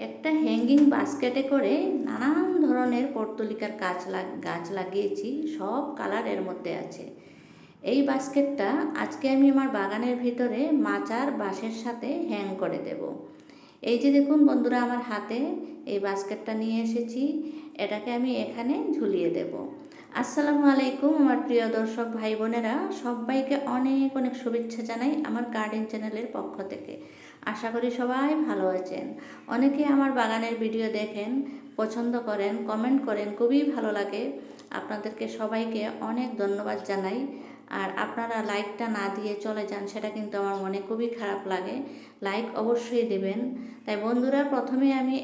একটা হ্যাঙ্গিং বাস্কেটে করে নানান ধরনের পর্তুলিকার গাছ লাগিয়েছি, সব কালার এর মধ্যে আছে। এই বাস্কেটটা আজকে আমি আমার বাগানের ভিতরে মাচার বাঁশের সাথে হ্যাং করে দেব। এই যে দেখুন বন্ধুরা, আমার হাতে এই বাস্কেটটা নিয়ে এসেছি, এটাকে আমি এখানে ঝুলিয়ে দেব। আসসালামু আলাইকুম আমার প্রিয় দর্শক ভাই বোনেরা, সবাইকে অনেক অনেক শুভেচ্ছা জানাই আমার গার্ডেন চ্যানেলের পক্ষ থেকে। আশা করি সবাই ভালো আছেন। অনেকে আমার বাগানের ভিডিও দেখেন, পছন্দ করেন, কমেন্ট করেন, খুবই ভালো লাগে। আপনাদেরকে সবাইকে অনেক ধন্যবাদ জানাই। আর আপনারা লাইকটা না দিয়ে চলে যান, সেটা কিন্তু আমার মনে খুবই খারাপ লাগে। লাইক অবশ্যই দেবেন। তাই বন্ধুরা, প্রথমে আমি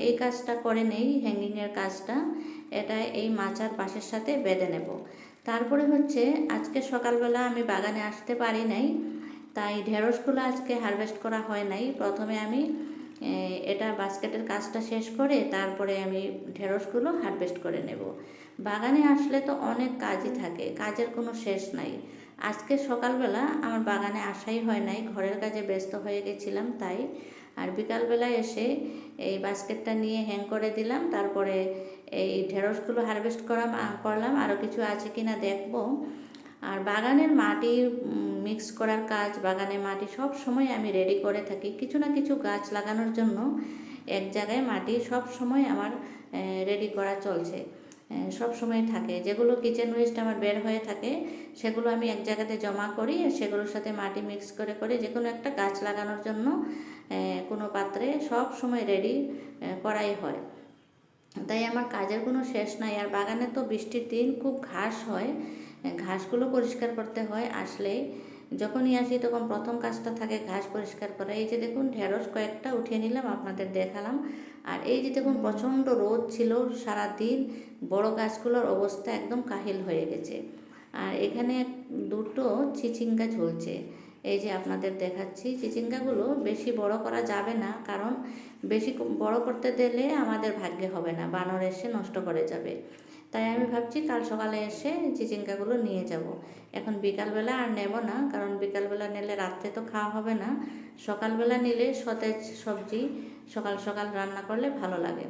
এই কাজটা করে নেই, হ্যাঙ্গিংয়ের কাজটা। এটা এই মাচার বাঁশের সাথে বেঁধে নেব। তারপরে হচ্ছে আজকে সকালবেলা আমি বাগানে আসতে পারি নাই, তাই ঢেঁড়সগুলো আজকে হারভেস্ট করা হয় নাই। প্রথমে আমি এটা বাস্কেটের কাজটা শেষ করে তারপরে আমি ঢেঁড়সগুলো হারভেস্ট করে নেব। বাগানে আসলে তো অনেক কাজই থাকে, কাজের কোনো শেষ নাই। আজকে সকালবেলা আমার বাগানে আসাই হয় নাই, ঘরের কাজে ব্যস্ত হয়ে গেছিলাম তাই। আর বিকালবেলা এসে এই বাস্কেটটা নিয়ে হ্যাং করে দিলাম, তারপরে এই ঢেঁড়সগুলো হারভেস্ট করলাম। আরও কিছু আছে কিনা দেখব। আর বাগানের মাটি মিক্স করার কাজ, বাগানের মাটি সব সময় আমি রেডি করে থাকি কিছু না কিছু গাছ লাগানোর জন্য। এক জায়গায় মাটি সব সময় আমার রেডি করা চলছে, সব সময় থাকে। যেগুলো কিচেন ওয়েস্ট আমার বের হয়ে থাকে সেগুলো আমি এক জায়গাতে জমা করি, সেগুলোর সাথে মাটি মিক্স করে করে যে কোনো একটা গাছ লাগানোর জন্য কোনো পাত্রে সব সময় রেডি করাই হয়। তাই আমার কাজের কোনো শেষ নাই। আর বাগানে তো বৃষ্টির দিন খুব ঘাস হয়, ঘাসগুলো পরিষ্কার করতে হয়। আসলেই যখনই আসি তখন প্রথম কাজটা থাকে ঘাস পরিষ্কার করা। এই যে দেখুন ঢেঁড়স কয়েকটা উঠিয়ে নিলাম, আপনাদের দেখালাম। আর এই যে দেখুন প্রচণ্ড রোদ ছিল সারাদিন, বড় গাছগুলোর অবস্থা একদম কাহিল হয়ে গেছে। আর এখানে দুটো চিচিঙ্গা ঝুলছে, এই যে আপনাদের দেখাচ্ছি। চিচিঙ্গাগুলো বেশি বড় করা যাবে না, কারণ বেশি বড় করতে দিলে আমাদের ভাগ্যে হবে না, বানর এসে নষ্ট করে যাবে। তাই আমি ভাবছি কাল সকালে এসে চিচিঙ্গাগুলো নিয়ে যাব। এখন বিকালবেলা আর নেব না, কারণ বিকালবেলা নিলে রাত্রে তো খাওয়া হবে না। সকালবেলা নিলে সতেজ সবজি সকাল সকাল রান্না করলে ভালো লাগে।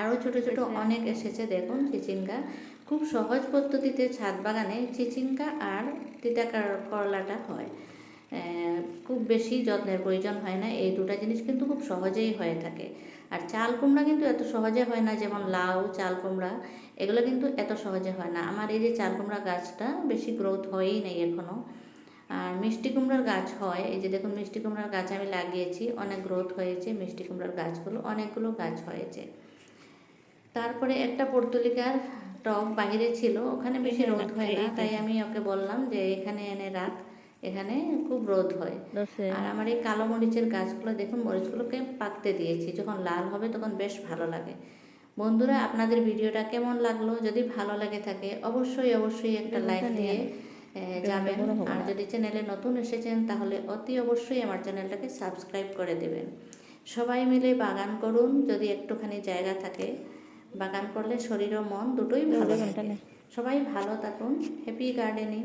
আরও ছোটো ছোটো অনেক এসেছে দেখুন চিচিঙ্গা। খুব সহজ পদ্ধতিতে ছাদ বাগানে চিচিঙ্গা আর তিতা করলাটা হয়। খুব বেশি যত্নের প্রয়োজন হয় না, এই দুটো জিনিস কিন্তু খুব সহজেই হয়ে থাকে। আর চাল কুমড়া কিন্তু এত সহজে হয় না, যেমন লাউ, চাল কুমড়া এগুলো কিন্তু এত সহজে হয় না। আমার এই যে চাল কুমড়া গাছটা বেশি গ্রোথ হয়ই নেই এখনও। আর মিষ্টি কুমড়ার গাছ হয়, এই যে দেখুন মিষ্টি কুমড়ার গাছ আমি লাগিয়েছি, অনেক গ্রোথ হয়েছে মিষ্টি কুমড়ার গাছগুলো, অনেকগুলো গাছ হয়েছে। তারপরে একটা পর্তুলিকার টব বাহিরে ছিল, ওখানে বেশি রোদ হয় না, তাই আমি ওকে বললাম যে এখানে এনে রাখ, এখানে খুব রোদ হয়। আর আমার এই কালো মরিচের গাছগুলো দেখুন, মরিচগুলোকে পাকতে দিয়েছি, যখন লাল হবে তখন বেশ ভালো লাগে। বন্ধুরা, আপনাদের ভিডিওটা কেমন লাগলো? যদি ভালো লাগে থাকে অবশ্যই অবশ্যই একটা লাইক দিয়ে যাবেন। আর যদি চ্যানেলে নতুন এসেছেন তাহলে অতি অবশ্যই আমার চ্যানেলটাকে সাবস্ক্রাইব করে দেবেন। সবাই মিলে বাগান করুন, যদি একটুখানি জায়গা থাকে। বাগান করলে শরীর ও মন দুটোই ভালো থাকে। সবাই ভালো থাকুন। Happy gardening.